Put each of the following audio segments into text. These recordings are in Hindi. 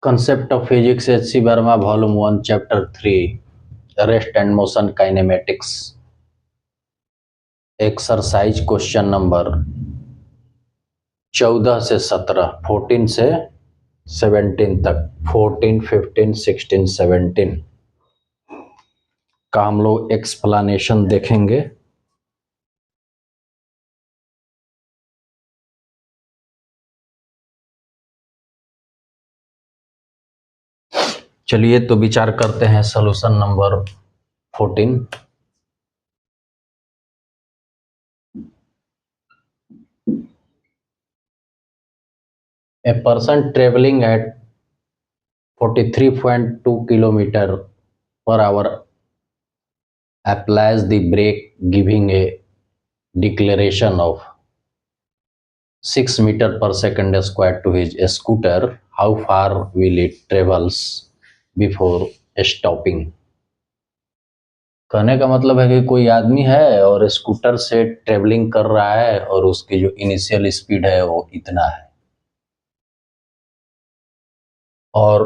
Concept of Physics, H.C. Verma, Volume 1, Chapter 3, Rest and Motion Kinematics. Exercise question number 14 से 17, 14 से 17 तक, 14, 15, 16, 17 का हम लोग एक्सप्लेनेशन देखेंगे। चलिए तो विचार करते हैं solution number 14। A person traveling at 43.2 km per hour applies the brake, giving a deceleration of 6 meter per second square to his scooter. How far will it travels before stopping? कहने का मतलब है कि कोई आदमी है और स्कूटर से ट्रेवलिंग कर रहा है और उसकी जो इनिशियल स्पीड है वो इतना है और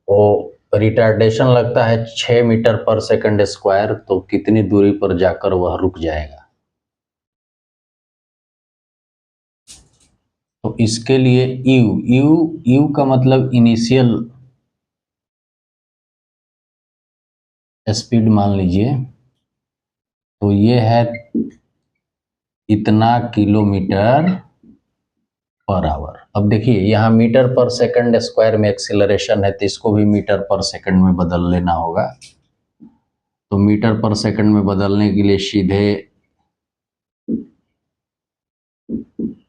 वो रिटार्डेशन लगता है 6 मीटर पर सेकंड स्क्वायर, तो कितनी दूरी पर जाकर वह रुक जाएगा। तो इसके लिए यू का मतलब इनिशियल स्पीड मान लीजिए, तो ये है इतना किलोमीटर पर आवर। अब देखिए यहाँ मीटर पर सेकंड स्क्वायर में एक्सीलरेशन है, तो इसको भी मीटर पर सेकंड में बदल लेना होगा। तो मीटर पर सेकंड में बदलने के लिए सीधे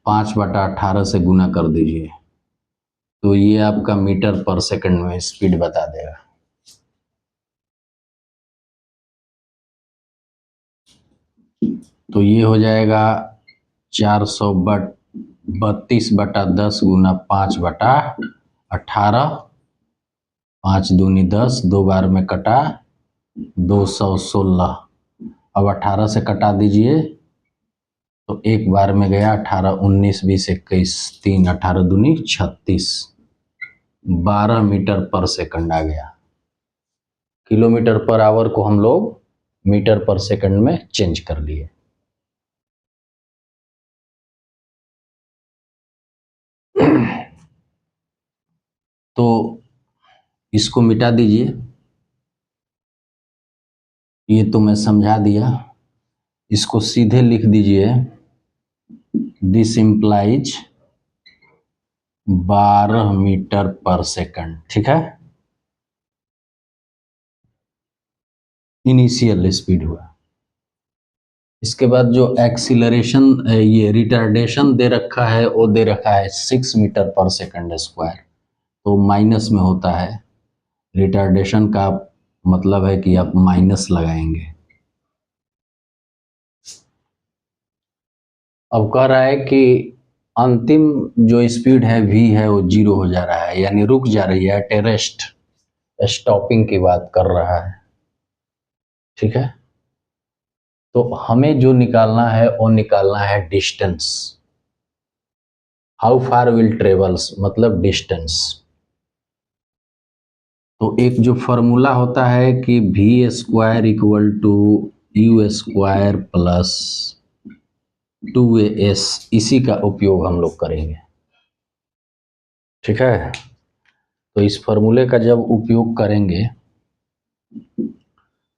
5/18 से गुना कर दीजिए, तो ये आपका मीटर पर सेकंड में स्पीड बता देगा। तो ये हो जाएगा 432/10 गुना 5/18, 5 दूनी 10, 2 बार में कटा 216। अब 18 से कटा दीजिए तो एक बार में गया 18, 19, 20, 21, 3, 18 दूनी 36, 12 मीटर पर सेकंड आ गया। किलोमीटर पर आवर को हम लोग मीटर पर सेकंड में चेंज कर लिए। तो इसको मिटा दीजिए, ये तो मैं समझा दिया। इसको सीधे लिख दीजिए, this implies 12 metre per second, ठीक है, इनिशियल स्पीड हुआ। इसके बाद जो एक्सीलरेशन, ये रिटार्डेशन दे रखा है, वो दे रखा है 6 मीटर पर सेकंड स्क्वायर, तो माइनस में होता है। रिटार्डेशन का मतलब है कि आप माइनस लगाएंगे। अब कह रहा है कि अंतिम जो स्पीड है v है वो 0 हो जा रहा है, यानी रुक जा रही है, एट ए रेस्ट, स्टॉपिंग की बात कर रहा है, ठीक है। तो हमें जो निकालना है वो निकालना है distance. How far will travels मतलब डिस्टेंस। तो एक जो फॉर्मूला होता है कि v square equal to u square plus 2as, इसी का उपयोग हम लोग करेंगे, ठीक है। तो इस फॉर्मूले का जब उपयोग करेंगे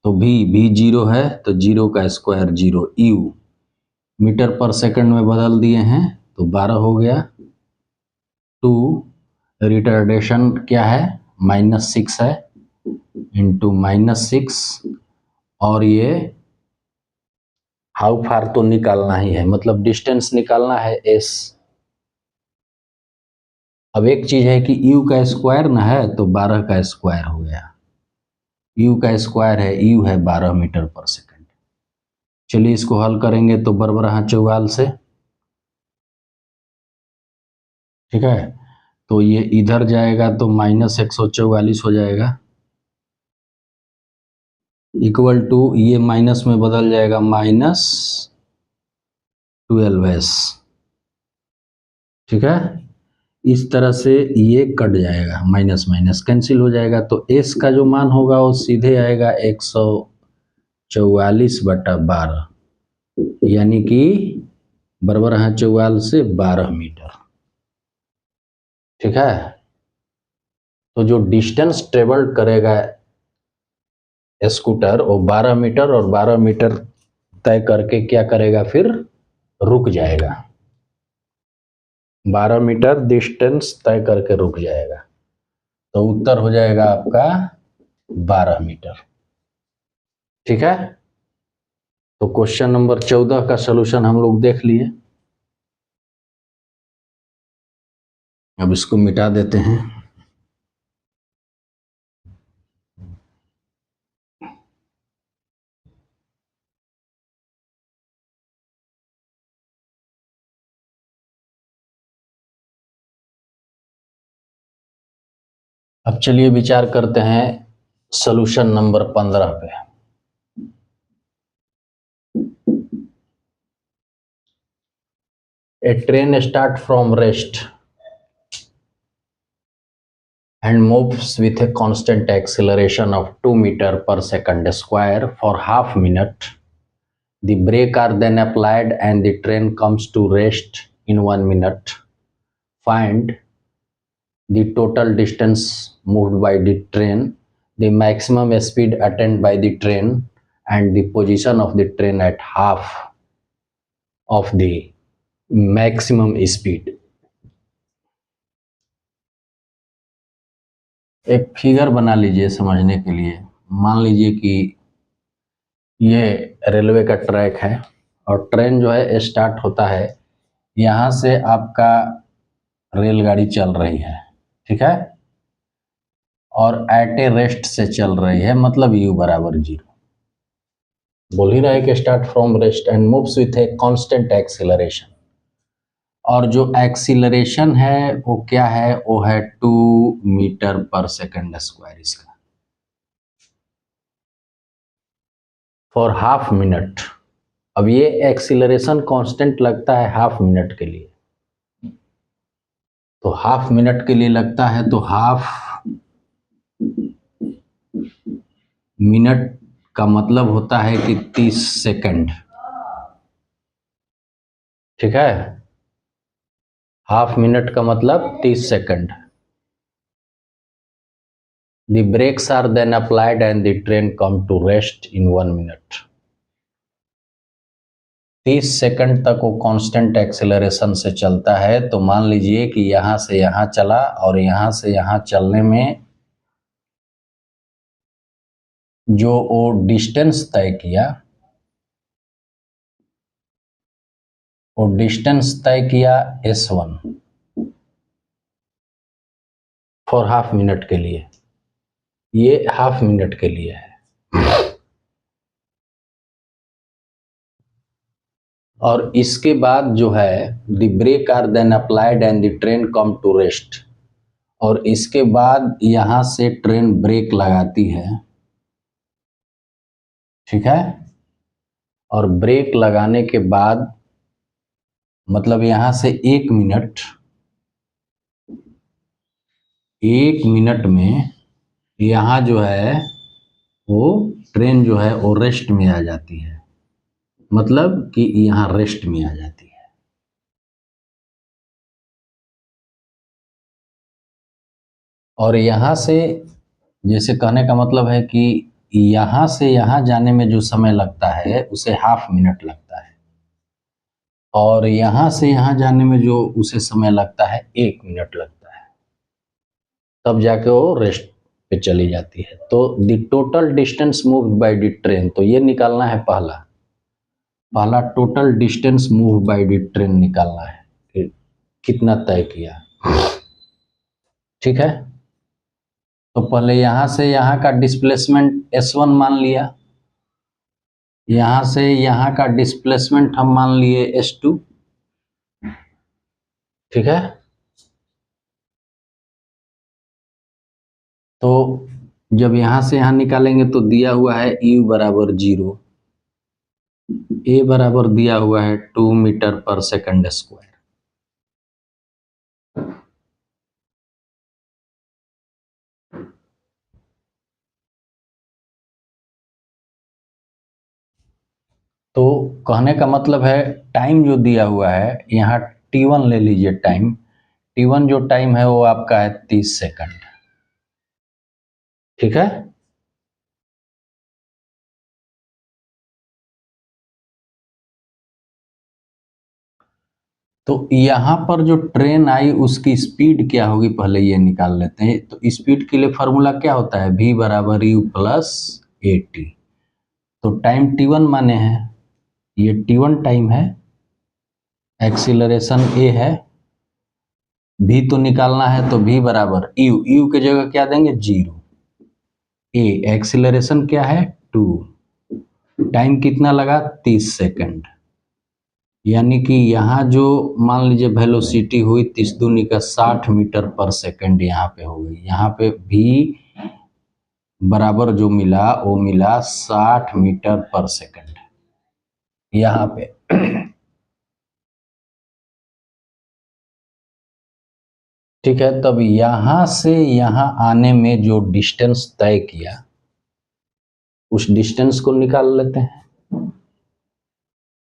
तो v 0 है, तो 0 का square 0, u metre per second में बदल दिए हैं तो 12 हो गया। 2 रिटार्डेशन क्या है, -6 है, इंटू -6, और ये हाउ फार तो निकालना ही है, मतलब डिस्टेंस निकालना है s। अब एक चीज है कि u का स्क्वायर ना है, तो 12 का स्क्वायर हो गया। u का स्क्वायर है, u है 12 मीटर पर सेकंड। चलिए इसको हल करेंगे तो बरबरा 44 से, ठीक है। तो ये इधर जाएगा तो -144 हो जाएगा, इक्वल टू ये माइनस में बदल जाएगा -12s, ठीक है। इस तरह से ये कट जाएगा, माइनस माइनस कैंसिल हो जाएगा, तो एस का जो मान होगा वो सीधे आएगा 144/12, यानी कि बराबर है 44 से 12 मीटर। ठीक है, तो जो डिस्टेंस ट्रेवल्ड करेगा स्कूटर वो 12 मीटर, और 12 मीटर तय करके क्या करेगा, फिर रुक जाएगा। 12 मीटर डिस्टेंस तय करके रुक जाएगा, तो उत्तर हो जाएगा आपका 12 मीटर। ठीक है, तो क्वेश्चन नंबर 14 का सलूशन हम लोग देख लिए। अब इसको मिटा देते हैं। अब चलिए विचार करते हैं सलूशन नंबर 15 पे। A train start from rest and moves with a constant acceleration of 2 meter per second square for half minute. The brake are then applied and the train comes to rest in 1 minute. Find the total distance moved by the train, the maximum speed attained by the train, and the position of the train at half of the maximum speed. एक फिगर बना लीजिए समझने के लिए। मान लीजिए कि ये रेलवे का ट्रैक है और ट्रेन जो है स्टार्ट होता है, यहाँ से आपका रेलगाड़ी चल रही है, ठीक है, और एट ए रेस्ट से चल रही है, मतलब u बराबर 0। बोल ही रहा है कि start from rest and moves with a constant acceleration, और जो एक्सीलरेशन है वो क्या है, वो है 2 मीटर पर सेकंड स्क्वायर इसका, फॉर हाफ मिनट। अब ये एक्सीलरेशन कांस्टेंट लगता है हाफ मिनट के लिए, तो हाफ मिनट के लिए लगता है, तो हाफ मिनट का मतलब होता है कि 30 सेकंड। ठीक है, हाफ मिनट का मतलब 30 second. The brakes are then applied and the train come to rest in 1 minute. 30 second तक वो कांस्टेंट एक्सेलरेशन से चलता है, तो मान लीजिए कि यहाँ से यहाँ चला और यहाँ से यहाँ चलने में जो वो डिस्टेंस तय किया, वो डिस्टेंस तय किया S1 फॉर हाफ मिनट के लिए, ये हाफ मिनट के लिए है। और इसके बाद जो है the brake are then applied and the train come to rest, और इसके बाद यहाँ से ट्रेन ब्रेक लगाती है, ठीक है, और ब्रेक लगाने के बाद मतलब यहाँ से 1 मिनट में यहाँ जो है वो ट्रेन जो है वो रेस्ट में आ जाती है, मतलब कि यहाँ रेस्ट में आ जाती है। और यहाँ से, जैसे कहने का मतलब है कि यहाँ से यहाँ जाने में जो समय लगता है उसे हाफ मिनट लगता है, और यहाँ से यहाँ जाने में जो उसे समय लगता है 1 मिनट लगता है, तब जाके वो रेस्ट पे चली जाती है। तो the total distance moved by the train, तो ये निकालना है पहला total distance move by the train निकालना है कि कितना तय किया। ठीक है, तो पहले यहाँ से यहाँ का डिस्प्लेसमेंट S1 मान लिया, यहाँ से यहाँ का डिस्प्लेसमेंट हम मान लिए S2। ठीक है, तो जब यहाँ से यहाँ निकालेंगे तो दिया हुआ है u बराबर 0, a बराबर दिया हुआ है 2 मीटर पर सेकंड स्क्वायर। तो कहने का मतलब है टाइम जो दिया हुआ है यहाँ T1 ले लीजिए। टाइम T1 जो टाइम है वो आपका है 30 सेकंड। ठीक है। तो यहाँ पर जो ट्रेन आई उसकी स्पीड क्या होगी पहले ये निकाल लेते हैं। तो स्पीड के लिए फॉर्मूला क्या होता है, v बराबर u प्लस ए टी। तो टाइम T1 माने हैं, ये T1 टाइम है, एक्सीलरेशन a है, v तो निकालना है तो v बराबर u के जगह क्या देंगे 0, a एक्सीलरेशन क्या है 2, टाइम कितना लगा 30 सेकंड। यानी कि यहाँ जो मान लीजिए वेलोसिटी हुई 30 दूनी का 60 मीटर पर सेकंड यहाँ पे हो गई। यहाँ पे भी बराबर जो मिला वो मिला 60 मीटर पर सेकंड यहाँ पे। ठीक है, तब यहाँ से यहाँ आने में जो डिस्टेंस तय किया उस डिस्टेंस को निकाल लेते हैं।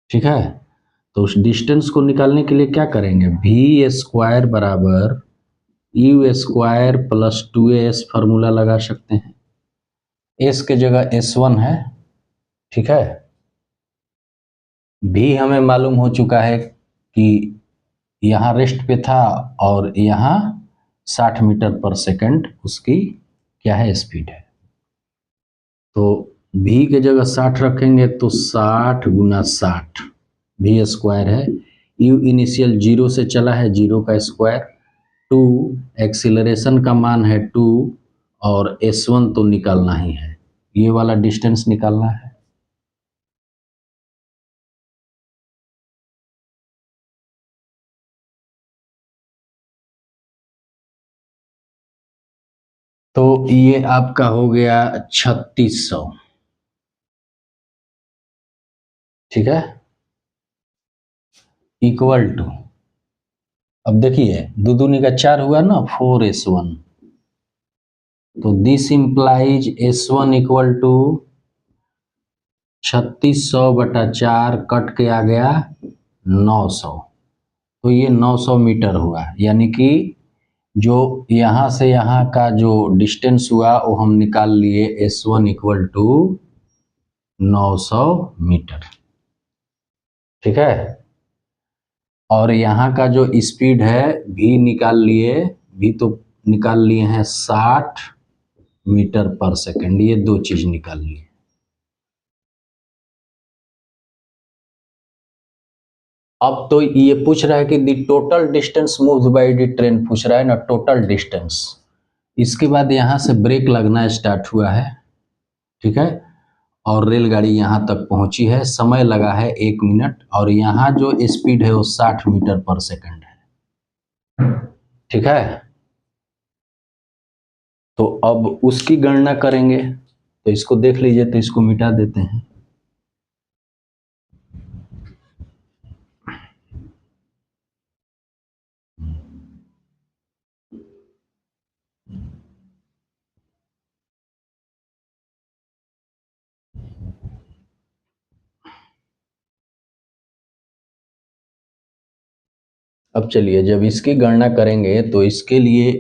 ठीक है, तो उस डिस्टेंस को निकालने के लिए क्या करेंगे, v स्क्वायर बराबर you square plus 2as formula लगा सकते हैं। s के जगह s1 है। ठीक है, भी हमें मालूम हो चुका है कि यहाँ रेस्ट पे था और यहाँ 60 मीटर पर सेकंड उसकी क्या है स्पीड है। तो भी के जगह 60 रखेंगे तो 60 गुना 60 भी स्क्वायर है। यू इनिशियल 0 से चला है, 0 का स्क्वायर, 2 एक्सीलरेशन का मान है 2 और s1 तो निकालना ही है, ये वाला डिस्टेंस निकालना है। तो ये आपका हो गया 3600। ठीक है, इक्वल टू, अब देखिए दो दूनी का 4 हुआ ना 4s1, तो this implies s1 equal to 3600 बटा 4 कट के आ गया 900। तो ये 900 मीटर हुआ, यानी कि जो यहाँ से यहाँ का जो डिस्टेंस हुआ वो हम निकाल लिए s1 इक्वल टू 900 मीटर। ठीक है, और यहाँ का जो स्पीड है v निकाल लिए, v तो निकाल लिए हैं 60 मीटर पर सेकंड, ये दो चीज निकाल लिए। अब तो ये पूछ रहा है कि the total distance moved by the train, पूछ रहा है ना टोटल डिस्टेंस। इसके बाद यहाँ से ब्रेक लगना स्टार्ट हुआ है। ठीक है, और रेलगाड़ी यहाँ तक पहुंची है, समय लगा है 1 मिनट, और यहाँ जो स्पीड है वो 60 मीटर पर सेकंड है। ठीक है, तो अब उसकी गणना करेंगे, तो इसको देख लीजिए, तो इसको मिटा देते हैं। अब चलिए जब इसकी गणना करेंगे तो इसके लिए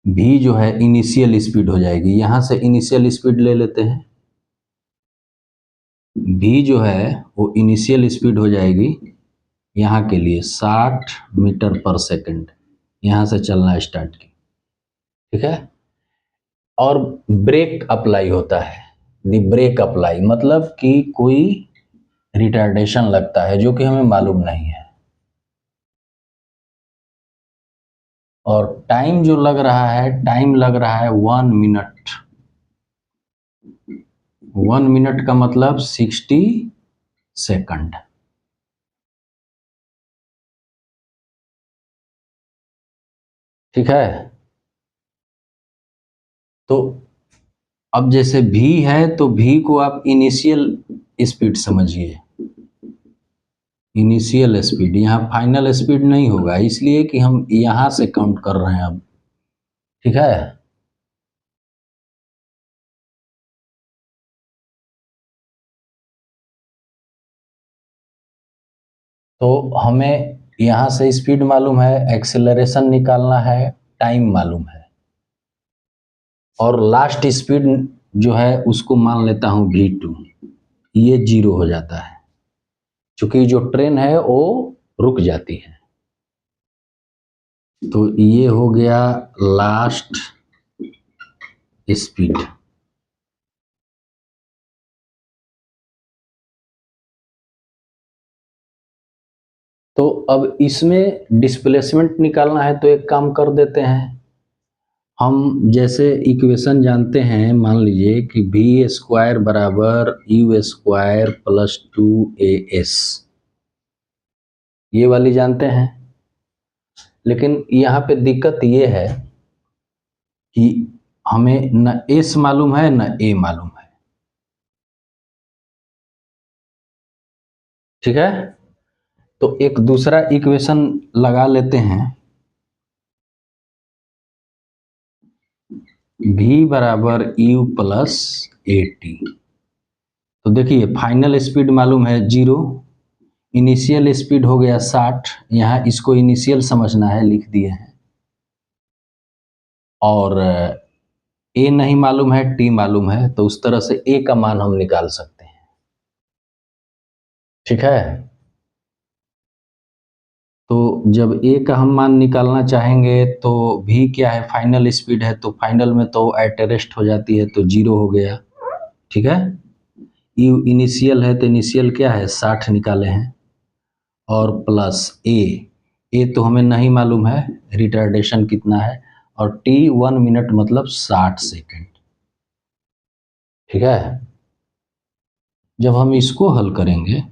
भी जो है इनिशियल स्पीड हो जाएगी, यहां से इनिशियल स्पीड ले लेते हैं। भी जो है वो इनिशियल स्पीड हो जाएगी यहाँ के लिए 60 मीटर पर सेकंड, यहाँ से चलना स्टार्ट की। ठीक है, और ब्रेक अप्लाई होता है, दी ब्रेक अप्लाई मतलब कि कोई रिटार्डेशन लगता है जो कि हमें मालूम नहीं है। और टाइम जो लग रहा है, टाइम लग रहा है 1 मिनट। 1 मिनट का मतलब 60 सेकंड। ठीक है, तो अब जैसे भी है तो भी को आप इनिशियल स्पीड समझिए, इनिशियल स्पीड, यहाँ फाइनल स्पीड नहीं होगा, इसलिए कि हम यहाँ से काउंट कर रहे हैं अब। ठीक है, तो हमें यहाँ से स्पीड मालूम है, एक्सेलरेशन निकालना है, टाइम मालूम है, और लास्ट स्पीड जो है उसको मान लेता हूँ v2, ये 0 हो जाता है क्योंकि जो ट्रेन है वो रुक जाती है। तो ये हो गया लास्ट स्पीड। तो अब इसमें डिस्प्लेसमेंट निकालना है, तो एक काम कर देते हैं, हम जैसे इक्वेशन जानते हैं, मान लीजिए कि v स्क्वायर बराबर u स्क्वायर प्लस 2as, ये वाली जानते हैं। लेकिन यहाँ पे दिक्कत ये है कि हमें न s मालूम है न a मालूम है, ठीक है। तो एक दूसरा इक्वेशन लगा लेते हैं, v बराबर u प्लस at। तो देखिए फाइनल स्पीड मालूम है 0, इनिशियल स्पीड हो गया 60, यहाँ इसको इनिशियल समझना है, लिख दिए हैं। और a नहीं मालूम है, t मालूम है, तो उस तरह से a का मान हम निकाल सकते हैं, ठीक है। तो जब a का हम मान निकालना चाहेंगे तो v क्या है, फाइनल स्पीड है, तो फाइनल में तो एट रेस्ट हो जाती है, तो 0 हो गया, ठीक है। u इनिशियल है, तो इनिशियल क्या है 60 निकाले हैं, और प्लस a तो हमें नहीं मालूम है, रिटार्डेशन कितना है, और t 1 मिनट मतलब 60 सेकेंड, ठीक है। जब हम इसको हल करेंगे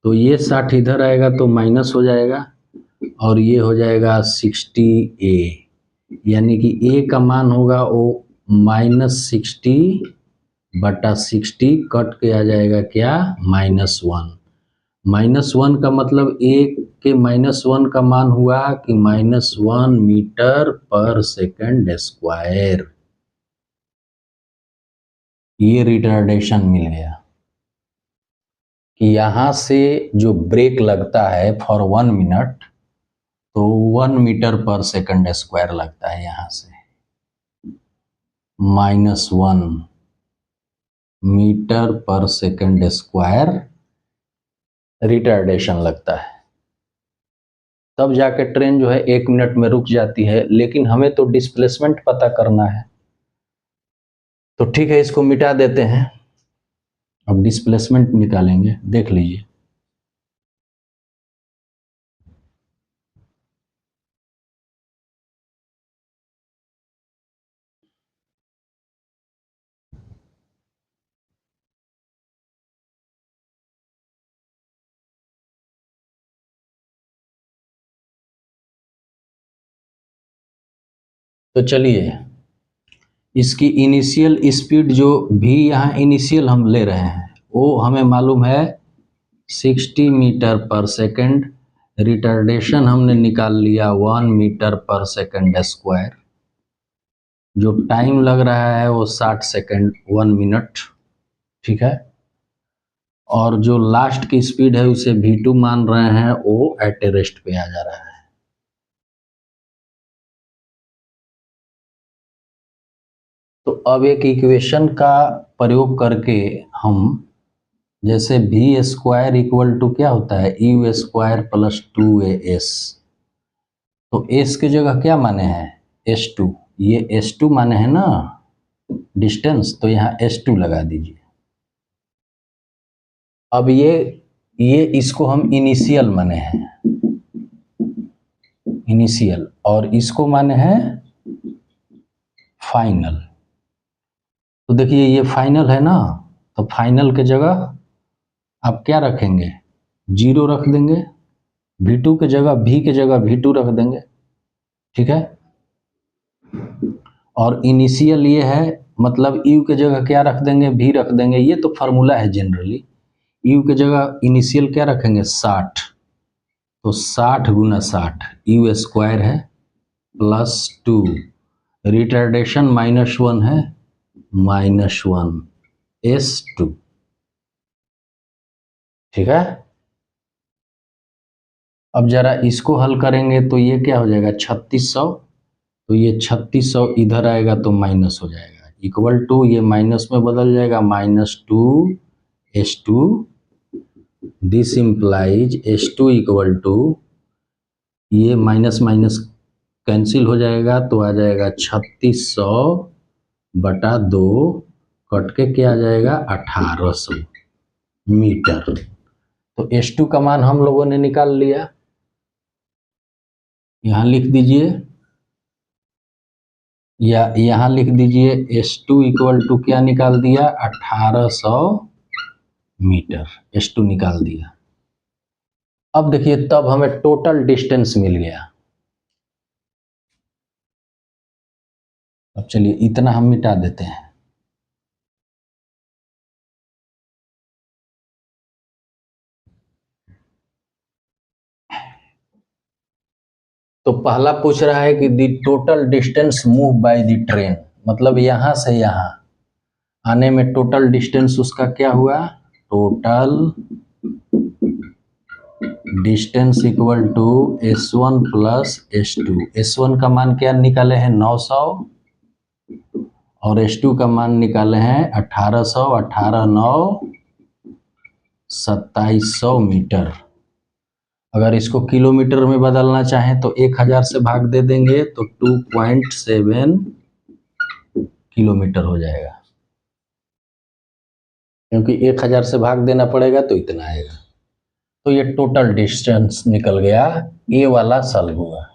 तो ये 60 इधर आएगा तो माइनस हो जाएगा, और ये हो जाएगा 60a, यानी कि a का मान होगा वो -60 बटा 60, कट के आ जाएगा क्या -1। -1 का मतलब a के -1 का मान हुआ कि -1 मीटर पर सेकंड स्क्वायर, ये रिटार्डेशन मिल गया कि यहाँ से जो ब्रेक लगता है फॉर 1 मिनट, तो 1 मीटर पर सेकंड स्क्वायर लगता है, यहाँ से -1 metre per second square retardation लगता है। तब जाके ट्रेन जो है 1 मिनट में रुक जाती है, लेकिन हमें तो डिस्प्लेसमेंट पता करना है, तो ठीक है इसको मिटा देते हैं, अब डिस्प्लेसमेंट निकालेंगे, देख लीजिए। तो चलिए इसकी इनिशियल स्पीड जो भी यहाँ इनिशियल हम ले रहे हैं वो हमें मालूम है 60 मीटर पर सेकंड, रिटार्डेशन हमने निकाल लिया 1 मीटर पर सेकंड स्क्वायर, जो टाइम लग रहा है वो 60 सेकंड 1 मिनट, ठीक है। और जो लास्ट की स्पीड है उसे v2 मान रहे हैं, वो एट रेस्ट पे आ जा रहा है। तो अब एक इक्वेशन का प्रयोग करके हम, जैसे v स्क्वायर इक्वल टू क्या होता है u स्क्वायर प्लस 2as, तो s की जगह क्या माने हैं s2, ये s2 माने हैं ना डिस्टेंस, तो यहाँ s2 लगा दीजिए। अब ये इसको हम इनिशियल माने हैं, इनिशियल, और इसको माने हैं फाइनल। तो देखिए ये फाइनल है ना, तो फाइनल के जगह आप क्या रखेंगे 0 रख देंगे, v2 के जगह v के जगह v2 रख देंगे, ठीक है। और इनिशियल ये है, मतलब u के जगह क्या रख देंगे v रख देंगे, ये तो फार्मूला है जनरली। u के जगह इनिशियल क्या रखेंगे 60, तो 60 गुना 60 u स्क्वायर है प्लस 2, रिटार्डेशन -1 है -1 s2, ठीक है। अब जरा इसको हल करेंगे तो ये क्या हो जाएगा 3600, तो ये 3600 इधर आएगा तो माइनस हो जाएगा, इक्वल टू ये माइनस में बदल जाएगा -2 S2, this implies S2 equal to, ये माइनस माइनस कैंसिल हो जाएगा तो आ जाएगा 3600/2, कट के क्या आ जाएगा 1800 मीटर। तो S2 का मान हम लोगों ने निकाल लिया, यहाँ लिख दीजिए, या यहाँ लिख दीजिए S2 इक्वल टू क्या निकाल दिया 1800 मीटर, S2 निकाल दिया। अब देखिए तब हमें टोटल डिस्टेंस मिल गया। अब चलिए इतना हम मिटा देते हैं, तो पहला पूछ रहा है कि the total distance move by the train, मतलब यहां से यहां आने में टोटल डिस्टेंस उसका क्या हुआ, total distance equal to S1 plus S2। S1 का मान क्या निकाले हैं 900 और S2 का मान निकाले हैं 1800, 18 9 2700 मीटर। अगर इसको किलोमीटर में बदलना चाहें तो 1000 से भाग दे देंगे तो 2.7 किलोमीटर हो जाएगा, क्योंकि 1000 से भाग देना पड़ेगा तो इतना आएगा। तो ये टोटल डिस्टेंस निकल गया, ये वाला सॉल्व हुआ।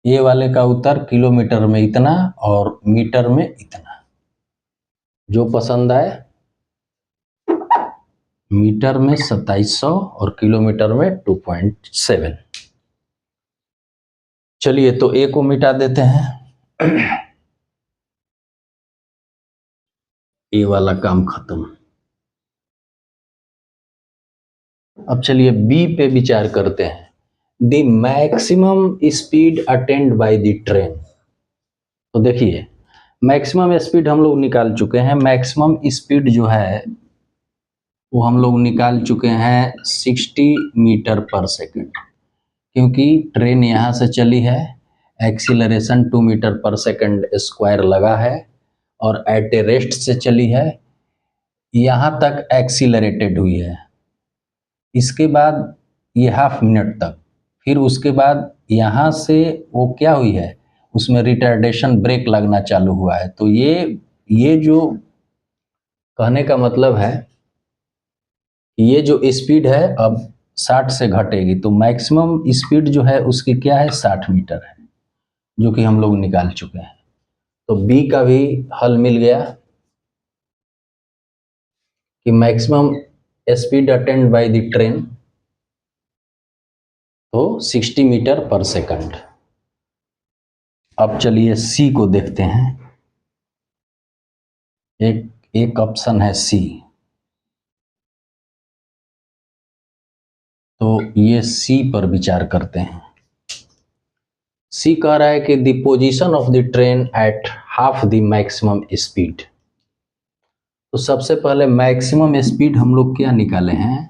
ये वाले का उत्तर किलोमीटर में इतना और मीटर में इतना, जो पसंद आए। मीटर में 2700 और किलोमीटर में 2.7। चलिए तो ए को मिटा देते हैं, ए वाला काम खत्म। अब चलिए बी पे विचार करते हैं, the maximum speed attend by the train. तो देखिए मैक्सिमम स्पीड हम लोग निकाल चुके हैं, मैक्सिमम स्पीड जो है वो हम लोग निकाल चुके हैं 60 मीटर पर सेकंड, क्योंकि ट्रेन यहाँ से चली है, acceleration 2 metre per second square लगा है और एट ए रेस्ट से चली है, यहाँ तक एक्सीलरेटेड हुई है, इसके बाद ये हाफ मिनट तक, फिर उसके बाद यहाँ से वो क्या हुई है, उसमें रिटार्डेशन ब्रेक लगना चालू हुआ है। तो ये जो कहने का मतलब है, ये जो स्पीड है अब 60 से घटेगी, तो मैक्सिमम स्पीड जो है उसकी क्या है 60 मीटर है, जो कि हम लोग निकाल चुके हैं। तो बी का भी हल मिल गया कि maximum speed attend by the train तो 60 मीटर पर सेकंड। अब चलिए सी को देखते हैं, एक ऑप्शन है सी, तो ये सी पर विचार करते हैं। सी कह रहा है कि the position of the train at half the maximum speed. तो सबसे पहले मैक्सिमम स्पीड हम लोग क्या निकाले हैं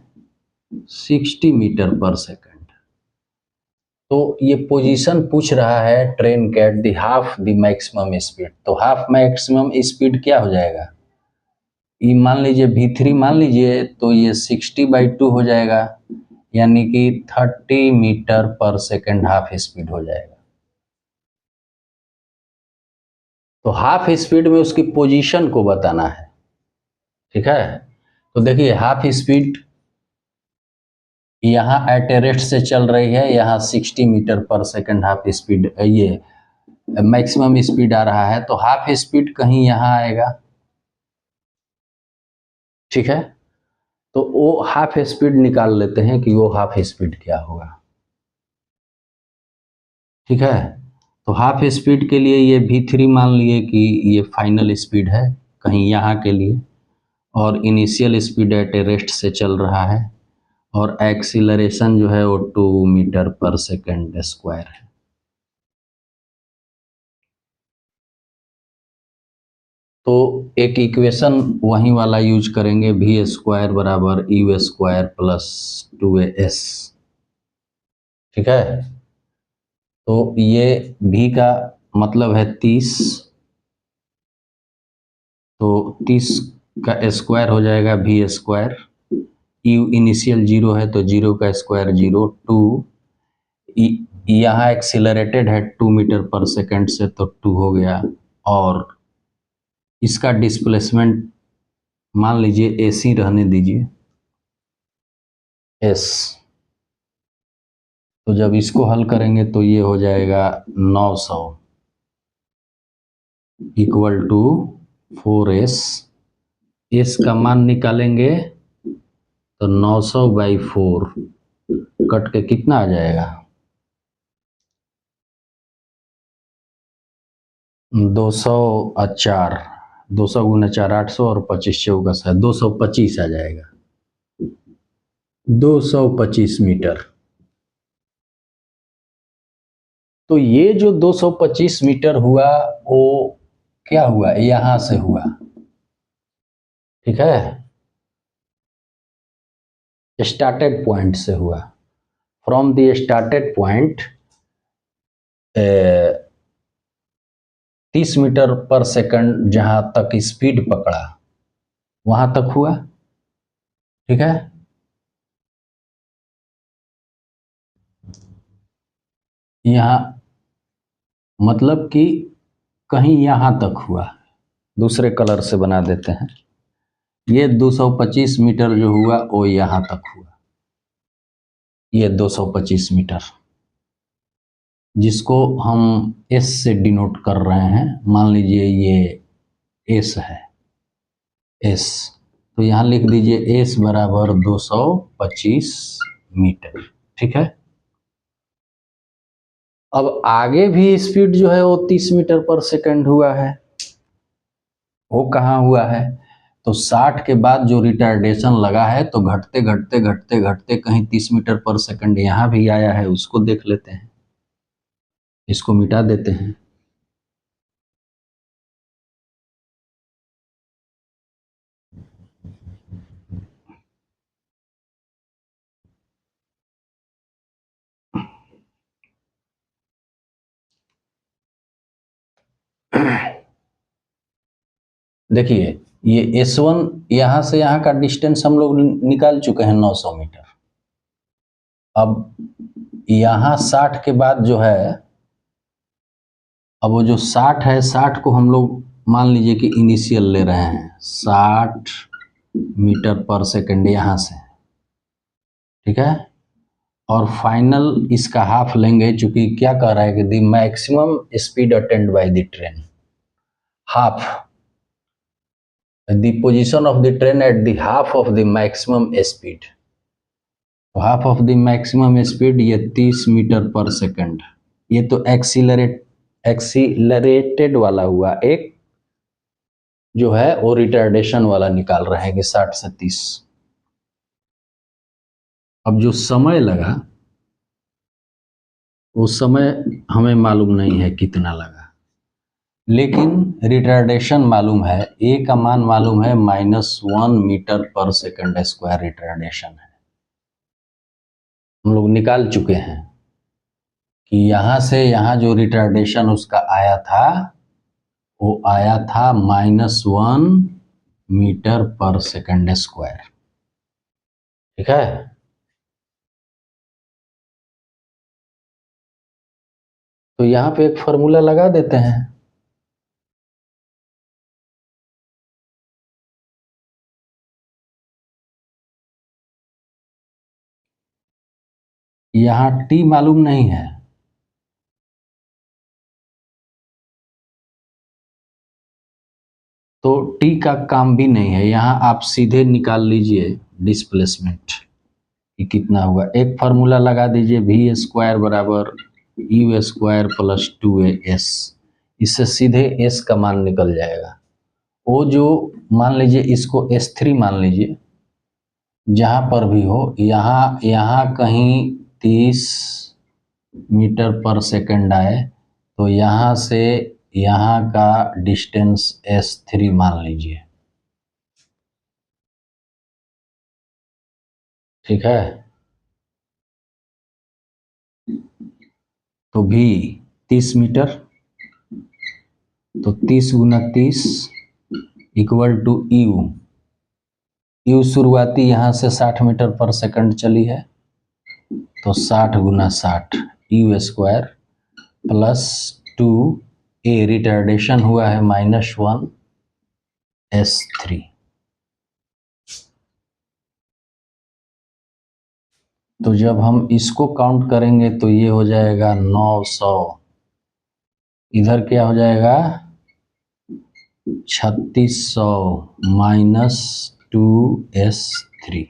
60 मीटर पर सेकंड। तो ये पोजीशन पूछ रहा है ट्रेन के eight the half the maximum speed, तो हाफ मैक्सिमम स्पीड क्या हो जाएगा, ये मान लीजिए V3 मान लीजिए, तो ये 60/2 हो जाएगा, यानी कि 30 metre per second half speed हो जाएगा। तो हाफ स्पीड में उसकी पोजीशन को बताना है, ठीक है। तो देखिए हाफ स्पीड यहाँ एट ए रेस्ट से चल रही है, यहाँ 60 metre per second half speed, ये मैक्सिमम स्पीड आ रहा है, तो हाफ स्पीड कहीं यहाँ आएगा, ठीक है। तो वो हाफ स्पीड निकाल लेते हैं कि वो हाफ स्पीड क्या होगा, ठीक है। तो हाफ स्पीड के लिए ये V3 मान लिए कि ये फाइनल स्पीड है कहीं यहाँ के लिए, और initial speed at A rest से चल रहा है, और एक्सीलरेशन जो है वो 2 मीटर पर सेकंड स्क्वायर है। तो एक इक्वेशन वही वाला यूज करेंगे, वी स्क्वायर बराबर यू स्क्वायर प्लस 2as। ठीक है, तो ये v का मतलब है 30, तो 30 का स्क्वायर हो जाएगा वी स्क्वायर। यू इनिशियल 0 है तो 0 का स्क्वायर 0, 2 यहाँ एक्सीलरेटेड है 2 मीटर पर सेकंड से तो 2 हो गया, और इसका डिस्प्लेसमेंट मान लीजिए एसी रहने दीजिए एस। तो जब इसको हल करेंगे तो ये हो जाएगा 900 इक्वल टू 4s। एस का मान निकालेंगे तो 900/4 कट के कितना आ जाएगा, 204, 200 गुना 4 800 और 25 चौकस है 225 आ जाएगा, 225 मीटर। तो ये जो 225 मीटर हुआ वो क्या हुआ, यहां से हुआ। ठीक है, स्टार्टेड पॉइंट से हुआ। From the started point 30 metre per second जहां तक स्पीड पकड़ा वहां तक हुआ। ठीक है, यहां मतलब कि कहीं यहां तक हुआ, दूसरे कलर से बना देते हैं। ये 225 मीटर जो हुआ वो यहां तक हुआ, ये 225 मीटर, जिसको हम एस से डिनोट कर रहे हैं। मान लीजिए ये एस है, एस, तो यहाँ लिख दीजिए एस बराबर 225 मीटर। ठीक है, अब आगे भी स्पीड जो है वो 30 मीटर पर सेकंड हुआ है। वो कहाँ हुआ है, तो 60 के बाद जो रिटार्डेशन लगा है तो घटते घटते घटते घटते कहीं 30 मीटर पर सेकंड यहाँ भी आया है, उसको देख लेते हैं, इसको मिटा देते हैं। देखिए ये S1 यहाँ से यहाँ का डिस्टेंस हम लोग निकाल चुके हैं 900 मीटर। अब यहाँ 60 के बाद जो है, अब वो जो 60 है 60 को हम लोग मान लीजिए कि इनिशियल ले रहे हैं 60 मीटर पर सेकंड यहाँ से। ठीक है, और फाइनल इसका हाफ लेंगे, चूंकि क्या कह रहा है कि the maximum speed attend by the train, half the position of the train at the half of the maximum speed। Half of the maximum speed ये 30 मीटर पर सेकंड, ये तो एक्सीलरेटेड वाला हुआ। एक जो है वो रिटार्डेशन वाला निकाल रहे हैं कि 60 से 30। अब जो समय लगा वो समय हमें मालूम नहीं है कितना लगा, लेकिन रिटार्डेशन मालूम है, ए का मान मालूम है -1 metre per second square retardation है। हम लोग निकाल चुके हैं कि यहाँ से यहाँ जो रिटार्डेशन उसका आया था वो आया था -1 मीटर पर सेकंड स्क्वायर। ठीक है, तो यहाँ पे एक फॉर्मूला लगा देते हैं। यहाँ टी मालूम नहीं है, तो टी का काम भी नहीं है। यहाँ आप सीधे निकाल लीजिए डिस्प्लेसमेंट कि कितना हुआ। एक फार्मूला लगा दीजिए वी स्क्वायर बराबर यू स्क्वायर प्लस 2as, इससे सीधे एस का मान निकल जाएगा। वो जो मान लीजिए इसको S3 मान लीजिए, जहाँ पर भी हो, यहाँ यहाँ कहीं 30 मीटर पर सेकंड आए तो यहाँ से यहाँ का डिस्टेंस S3 मान लीजिए, ठीक है। तो भी 30 मीटर, तो 30 गुना 30 इक्वल टू यू शुरुआती यहाँ से 60 मीटर पर सेकंड चली है, तो 60 गुना 60 you square plus 2 A retardation हुआ है -1 S3। तो जब हम इसको काउंट करेंगे तो ये हो जाएगा 900, इधर क्या हो जाएगा 3600 -2S3,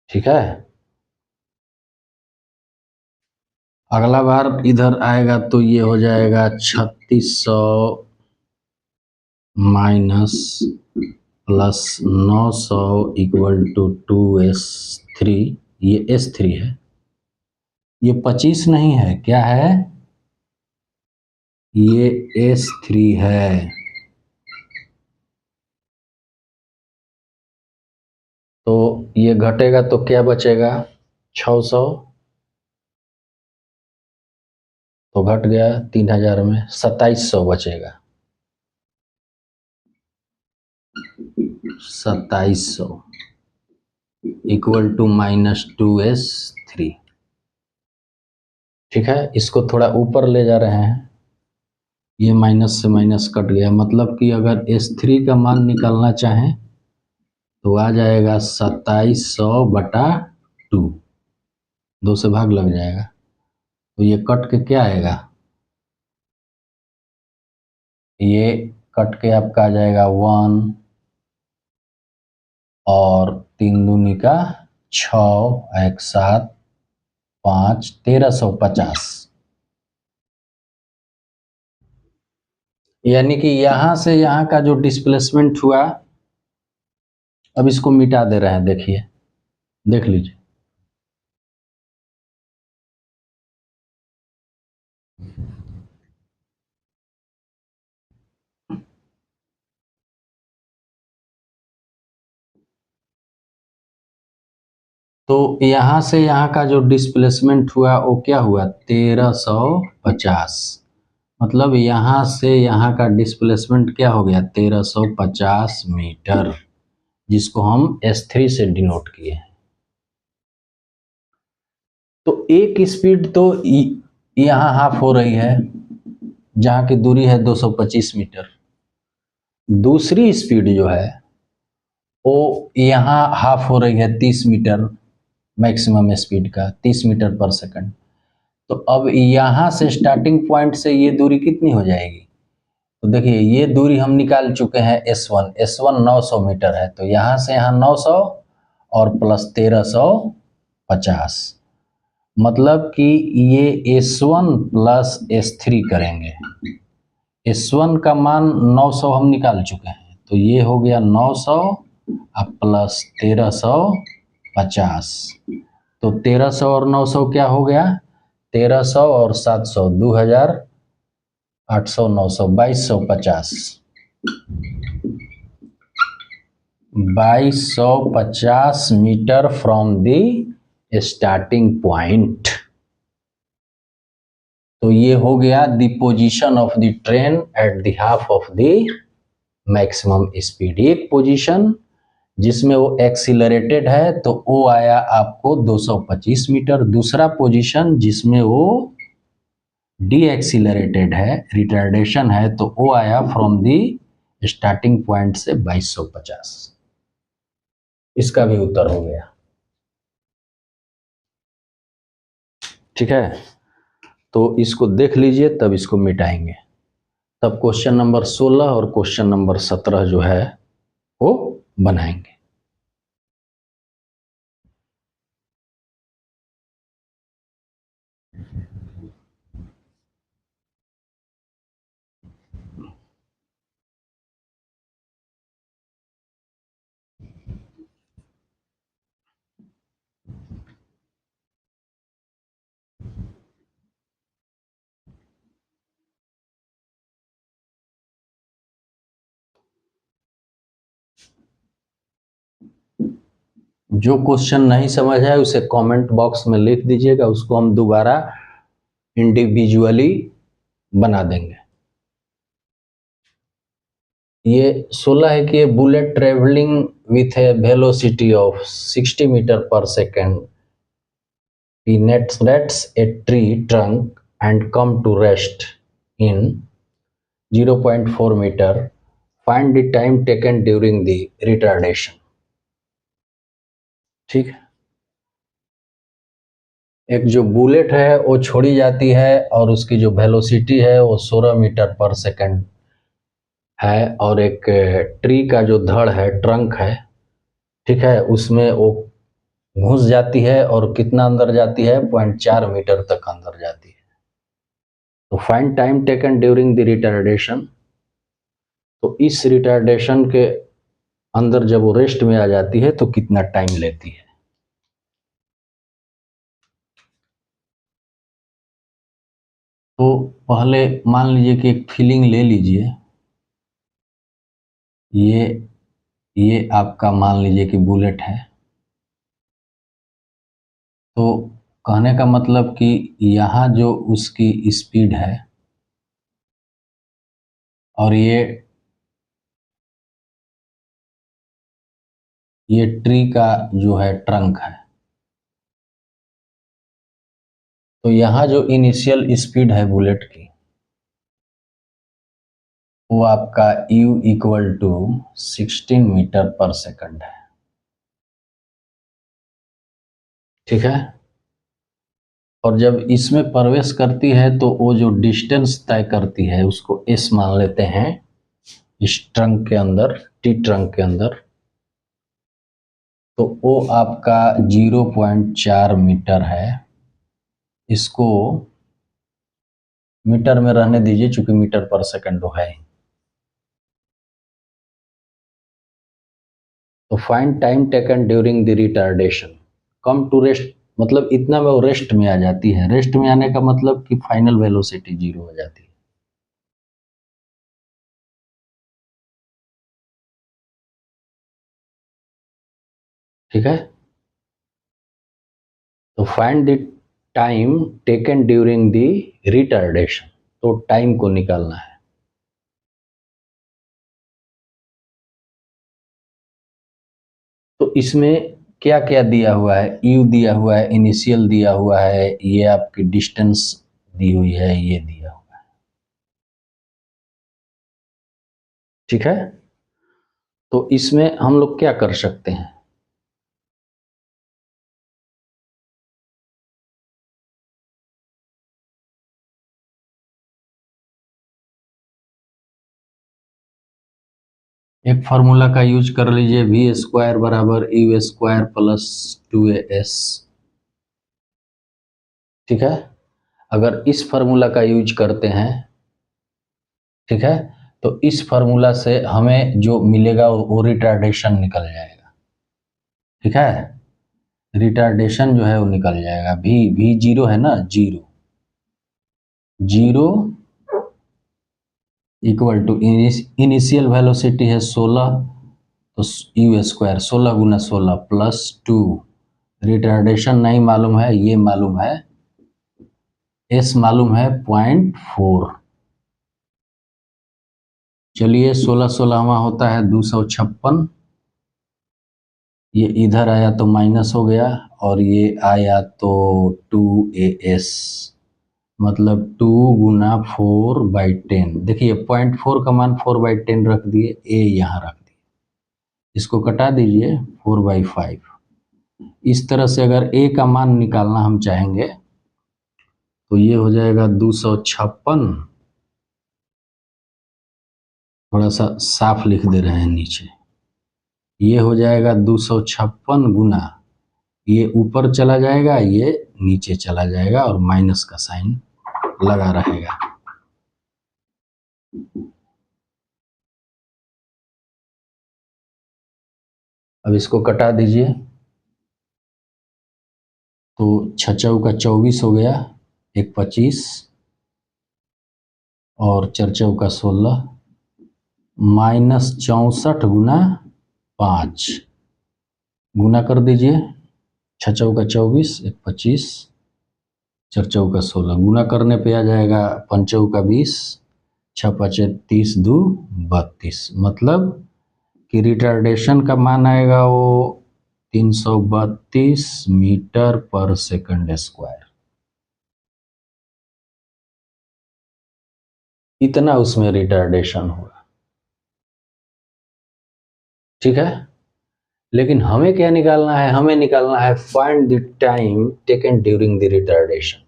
ठीक है। अगला बार इधर आएगा तो ये हो जाएगा 3600 minus plus 900 equal to 2S3। ये S3 है, ये 25 नहीं है, क्या है, ये S3 है। तो ये घटेगा तो क्या बचेगा 600, तो घट गया 3000 में 2700 बचेगा, 2700 इक्वल टू -2S3, ठीक है। इसको थोड़ा ऊपर ले जा रहे हैं, ये माइनस से माइनस कट गया, मतलब कि अगर S3 का मान निकालना चाहें तो आ जाएगा 2700/2, 2 से भाग लग जाएगा, तो ये कट के क्या आएगा, ये कट के आपका आ जाएगा 1 और 3 दूनी का 6 एक 7 5 1350, यानी कि यहाँ से यहाँ का जो डिस्प्लेसमेंट हुआ, अब इसको मिटा दे रहे हैं, देखिए, देख लीजिए। तो यहाँ से यहाँ का जो डिस्प्लेसमेंट हुआ वो क्या हुआ 1350, मतलब यहाँ से यहाँ का डिस्प्लेसमेंट क्या हो गया 1350 मीटर, जिसको हम S3 से डिनोट किए हैं। तो एक स्पीड तो यहाँ हाफ हो रही है, जहाँ की दूरी है 225 मीटर। दूसरी स्पीड जो है वो यहाँ हाफ हो रही है 30 मीटर, मैक्सिमम स्पीड का 30 मीटर पर सेकंड। तो अब यहाँ से स्टार्टिंग पॉइंट से ये दूरी कितनी हो जाएगी, तो देखिए ये दूरी हम निकाल चुके हैं S1 900 मीटर है, तो यहाँ से यहाँ 900 और प्लस 1350, मतलब कि ये S1 प्लस S3 करेंगे। S1 का मान 900 हम निकाल चुके हैं, तो ये हो गया 900 अब प्लस 1350, तो 1300 और 900 क्या हो गया 1300 और 700 2000 800 900 2250, 2250 metre from the starting point. तो ये हो गया the position of the train at the half of the maximum speed. एक पोजीशन जिसमें वो एक्सीलरेटेड है तो वो आया आपको 225 मीटर, दूसरा पोजीशन जिसमें वो डी एक्सीलरेटेड है, रिटार्डेशन है, तो वो आया फ्रॉम दी स्टार्टिंग पॉइंट से 2250। इसका भी उत्तर हो गया, ठीक है। तो इसको देख लीजिए, तब इसको मिटाएंगे, तब क्वेश्चन नंबर 16 और क्वेश्चन नंबर 17 जो है वो बनाएंगे। जो क्वेश्चन नहीं समझ आए उसे कमेंट बॉक्स में लिख दीजिएगा, उसको हम दोबारा इंडिविजुअली बना देंगे। ये 16 है कि ये bullet travelling with a velocity of 60 metre per second penetrates a tree trunk and come to rest in 0.4 meter. Find the time taken during the retardation. ठीक है, एक जो बुलेट है वो छोड़ी जाती है और उसकी जो वेलोसिटी है वो 16 मीटर पर सेकंड है, और एक ट्री का जो धड़ है, ट्रंक है, ठीक है, उसमें वो घुस जाती है और कितना अंदर जाती है, 0.4 मीटर तक अंदर जाती है। तो find time taken during the retardation, तो इस रिटार्डेशन के अंदर जब वो रेस्ट में आ जाती है तो कितना टाइम लेती है। तो पहले मान लीजिए कि एक फीलिंग ले लीजिए, ये आपका मान लीजिए कि बुलेट है। तो कहने का मतलब कि यहाँ जो उसकी स्पीड है और ये ट्री का जो है ट्रंक है, तो यहाँ जो इनिशियल स्पीड है बुलेट की वो आपका u equal to 16 metre per second है। ठीक है, और जब इसमें प्रवेश करती है तो वो जो डिस्टेंस तय करती है उसको s मान लेते हैं इस ट्रंक के अंदर, टी ट्रंक के अंदर, तो वो आपका 0.4 मीटर है। इसको मीटर में रहने दीजिए चूंकि मीटर पर सेकंड है। तो find time taken during the retardation, come to rest, मतलब इतना में वो रेस्ट में आ जाती है। रेस्ट में आने का मतलब कि फाइनल वेलोसिटी 0 हो जाती है। ठीक है, तो find the time taken during the retardation, तो टाइम को निकालना है। तो इसमें क्या क्या दिया हुआ है, यू दिया हुआ है, इनिशियल दिया हुआ है, ये आपकी डिस्टेंस दी हुई है, ये दिया हुआ है। ठीक है, तो इसमें हम लोग क्या कर सकते हैं, एक फार्मूला का यूज कर लीजिए, वी स्क्वायर बराबर यू स्क्वायर प्लस 2as। ठीक है, अगर इस फार्मूला का यूज करते हैं, ठीक है, तो इस फार्मूला से हमें जो मिलेगा वो रिटार्डेशन निकल जाएगा। ठीक है, रिटार्डेशन जो है वो निकल जाएगा, भी जीरो है ना, zero zero equal to initial velocity है 16, तो यू स्क्वायर 16 गुना 16 प्लस 2, रिटार्डेशन नहीं मालूम है, ये मालूम है, एस मालूम है 0.4। चलिए 16 16 होता है 256, ये इधर आया तो माइनस हो गया, और ये आया तो 2as, मतलब 2 गुना 4/10। देखिए 0.4 का मान 4/10 रख दिए, ए यहाँ रख दिए, इसको कटा दीजिए 4/5। इस तरह से अगर ए का मान निकालना हम चाहेंगे तो ये हो जाएगा 256, थोड़ा सा साफ लिख दे रहे हैं नीचे, ये हो जाएगा 256 गुना, ये ऊपर चला जाएगा, ये नीचे चला जाएगा और माइनस का साइन लगा रहेगा। अब इसको कटा दीजिए, तो 6 का 24 हो गया, एक 25 और 4 का 16, -64 गुना 5, गुना कर दीजिए, 6 चौका 24, 1 25, 4 चौका 16, गुना करने पे आ जाएगा 5 चौका 20, 6 5 30, 2 32। मतलब कि रिटार्डेशन का मान आएगा वो 332 मीटर पर सेकंड स्क्वायर। इतना उसमें रिटार्डेशन होगा, ठीक है। लेकिन हमें क्या निकालना है, हमें निकालना है find the time taken during the retardation.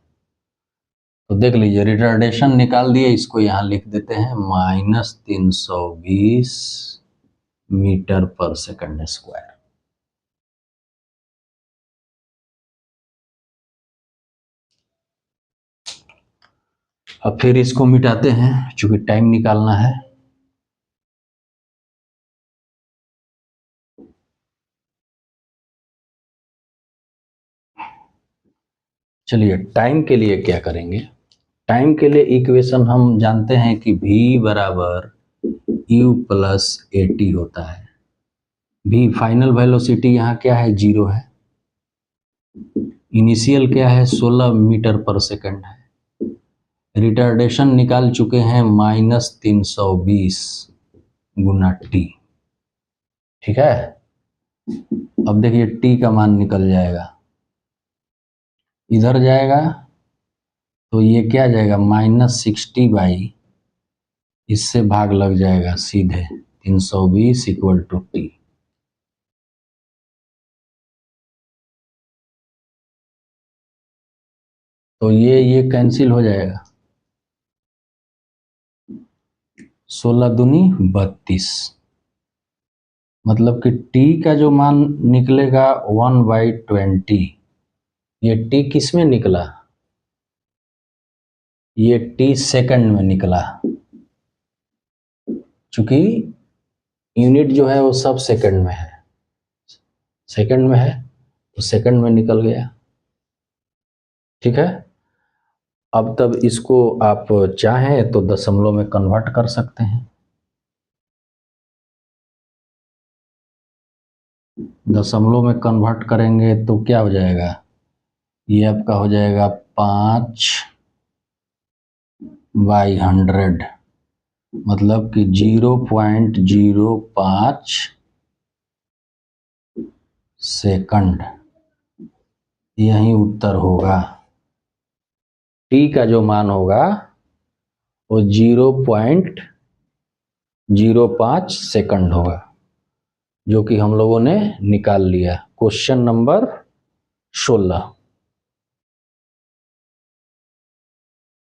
तो देख लीजिए, रिटार्डेशन निकाल दिए, इसको यहां लिख देते हैं -320 मीटर पर सेकंड स्क्वायर। अब फिर इसको मिटाते हैं, चूंकि टाइम निकालना है। चलिए, टाइम के लिए क्या करेंगे, टाइम के लिए इक्वेशन हम जानते हैं कि v बराबर u प्लस ए टी होता है। v फाइनल वेलोसिटी यहाँ क्या है, 0 है। इनिशियल क्या है, 16 मीटर पर सेकंड है। रिटार्डेशन निकाल चुके हैं -320 गुना टी, ठीक है। अब देखिए टी का मान निकल जाएगा, इधर जाएगा तो ये क्या जाएगा, -60 बाई, इससे भाग लग जाएगा सीधे 320 इक्वल टू टी। तो ये कैंसिल हो जाएगा, 16 दूनी 32। मतलब कि टी का जो मान निकलेगा 1/20। ये टी किस में निकला, ये टी सेकंड में निकला, चूंकि यूनिट जो है वो सब सेकंड में है, सेकंड में है तो सेकंड में निकल गया, ठीक है। अब तब इसको आप चाहें तो दशमलव में कन्वर्ट कर सकते हैं। दशमलव में कन्वर्ट करेंगे तो क्या हो जाएगा, ये आपका हो जाएगा 5/100, मतलब कि 0.05 सेकंड। यही उत्तर होगा। टी का जो मान होगा वो 0.05 सेकंड होगा, जो कि हम लोगों ने निकाल लिया क्वेश्चन नंबर 16,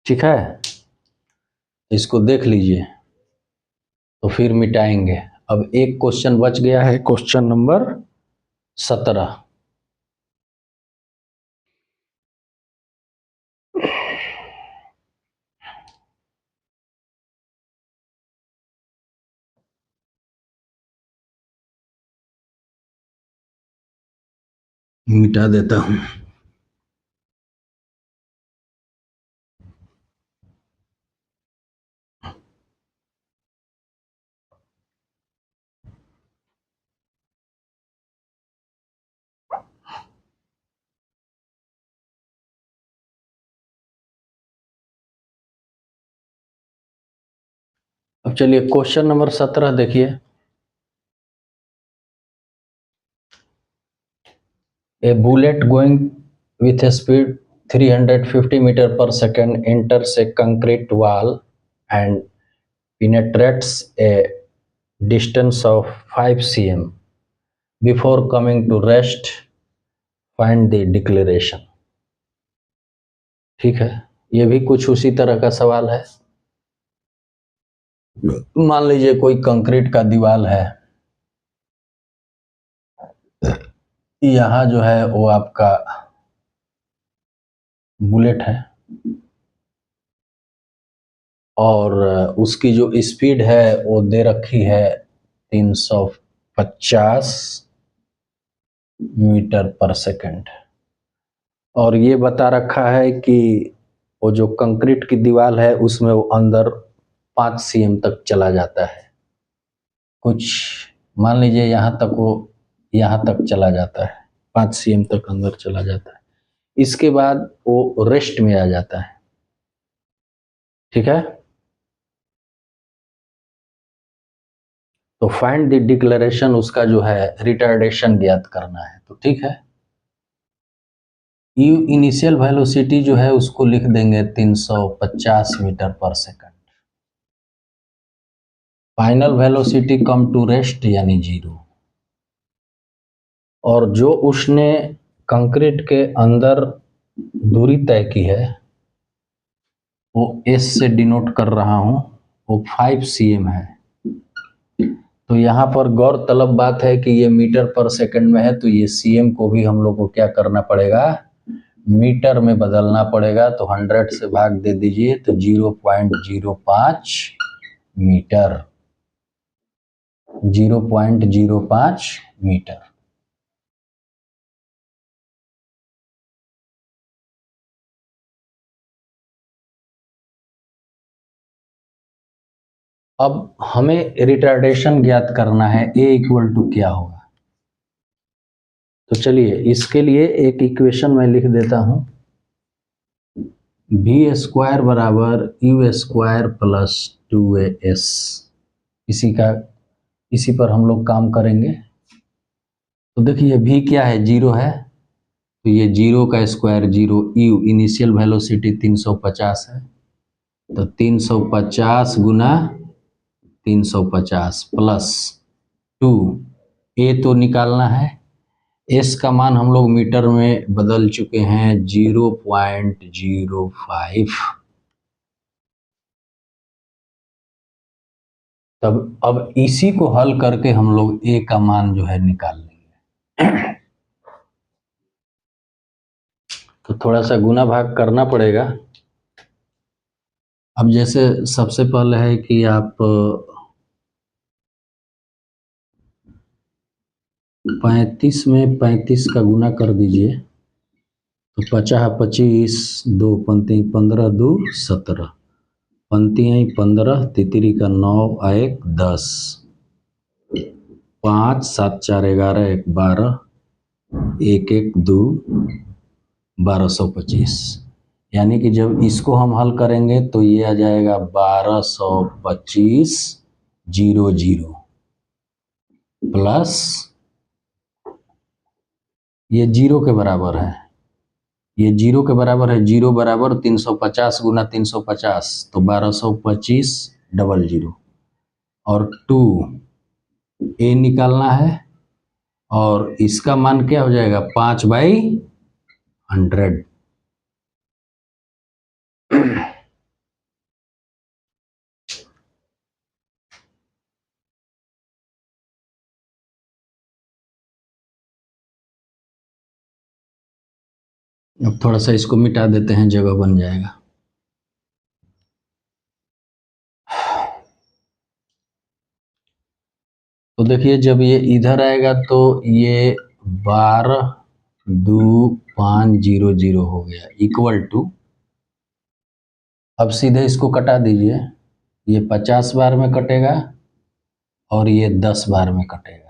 ठीक है। इसको देख लीजिए तो फिर मिटाएंगे। अब एक क्वेश्चन बच गया है, क्वेश्चन नंबर 17। मिटा देता हूं। अब चलिए क्वेश्चन नंबर 17 देखिए। A bullet going with a speed 350 metre per second enters a concrete wall and penetrates a distance of 5 cm before coming to rest, find the declaration। ठीक है, ये भी कुछ उसी तरह का सवाल है। मान लीजिए कोई कंक्रीट का दीवार है, यहाँ जो है वो आपका बुलेट है और उसकी जो स्पीड है वो दे रखी है 350 मीटर पर सेकंड, और ये बता रखा है कि वो जो कंक्रीट की दीवार है उसमें वो अंदर 5 cm तक चला जाता है। कुछ मान लीजिए यहाँ तक वो यहाँ तक चला जाता है, 5 cm तक अंदर चला जाता है। इसके बाद वो रेस्ट में आ जाता है। ठीक है, तो फाइंड द डिक्लेरेशन, उसका जो है रिटार्डेशन ज्ञात करना है। तो ठीक है, यू इनिशियल वेलोसिटी जो है उसको लिख देंगे 350 metre per second. Final velocity come to rest यानी 0। और जो उसने कंक्रीट के अंदर दूरी तय की है वो S से डिनोट कर रहा हूं, वो 5 cm है। तो यहाँ पर गौरतलब बात है कि ये मीटर पर सेकंड में है, तो ये cm को भी हम लोग को क्या करना पड़ेगा, मीटर में बदलना पड़ेगा। तो 100 से भाग दे दीजिए, तो 0.05 मीटर, 0.05 मीटर। अब हमें रिटार्डेशन ज्ञात करना है, A इक्वल टू क्या होगा। तो चलिए इसके लिए एक इक्वेशन मैं लिख देता हूं, v स्क्वायर बराबर u स्क्वायर प्लस 2as। इसी पर हम लोग काम करेंगे। तो देखिए v क्या है, 0 है, तो ये 0 का स्क्वायर 0, u इनिशियल वेलोसिटी 350 है, तो 350 गुना 350 प्लस 2, a तो निकालना है, s का मान हम लोग मीटर में बदल चुके हैं 0.05। तब अब इसी को हल करके हम लोग a का मान जो है निकाल लेंगे। तो थोड़ा सा गुना भाग करना पड़ेगा। अब जैसे सबसे पहले है कि आप 35 में 35 का गुना कर दीजिए, तो 50 25, 2 पंक्ति 15 2 17, पंक्तियाँ 15, तितरी का 9 1 10, 5 7 4 11 1 12, 1 1 2 1225। यानी कि जब इसको हम हल करेंगे तो ये आ जाएगा 1225 00 प्लस ये 0 के बराबर है, ये 0 के बराबर है, 0 बराबर 350 गुना 350, तो 1225 00 और 2 a निकालना है, और इसका मान क्या हो जाएगा 5/100। अब थोड़ा सा इसको मिटा देते हैं, जगह बन जाएगा। तो देखिए जब ये इधर आएगा तो ये 122500 हो गया, इक्वल टू, अब सीधे इसको कटा दीजिए, ये 50 बार में कटेगा और ये 10 बार में कटेगा,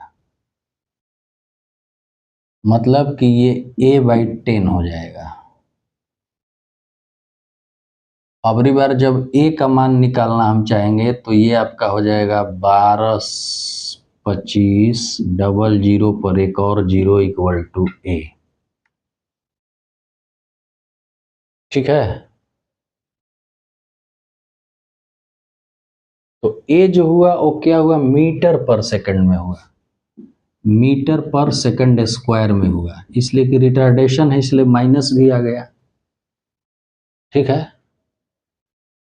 मतलब कि ये a/10 हो जाएगा। अगली बार जब a का मान निकालना हम चाहेंगे तो ये आपका हो जाएगा 1225 00 पर एक और 0 इक्वल टू a। ठीक है, तो a जो हुआ वो क्या हुआ, मीटर पर सेकंड में हुआ, मीटर पर सेकंड स्क्वायर में हुआ, इसलिए कि रिटार्डेशन है इसलिए माइनस भी आ गया। ठीक है,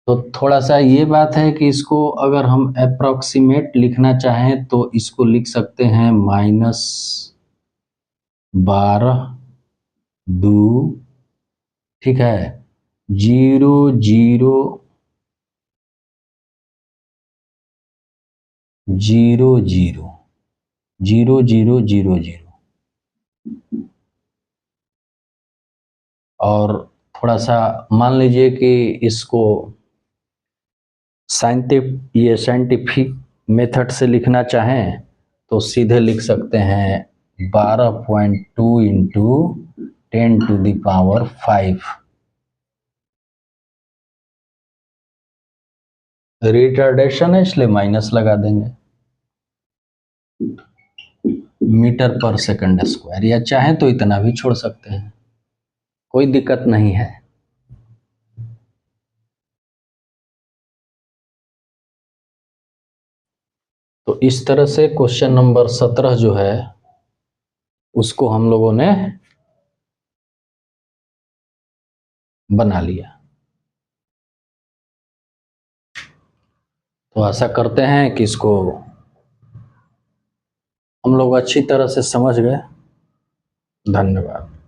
तो थोड़ा सा ये बात है कि इसको अगर हम अप्रोक्सीमेट लिखना चाहें तो इसको लिख सकते हैं -12 ठीक है 0 0 0 0 0 0 0 0। और थोड़ा सा मान लीजिए कि इसको साइंटिफिक मेथड से लिखना चाहें तो सीधे लिख सकते हैं 12.2 इंटू 10⁵ रिटार्डेशन है इसलिए माइनस लगा देंगे, मीटर पर सेकंड स्क्वायर, या चाहे तो इतना भी छोड़ सकते हैं, कोई दिक्कत नहीं है। तो इस तरह से क्वेश्चन नंबर 17 जो है उसको हम लोगों ने बना लिया। तो आशा करते हैं कि इसको हम लोग अच्छी तरह से समझ गए। धन्यवाद।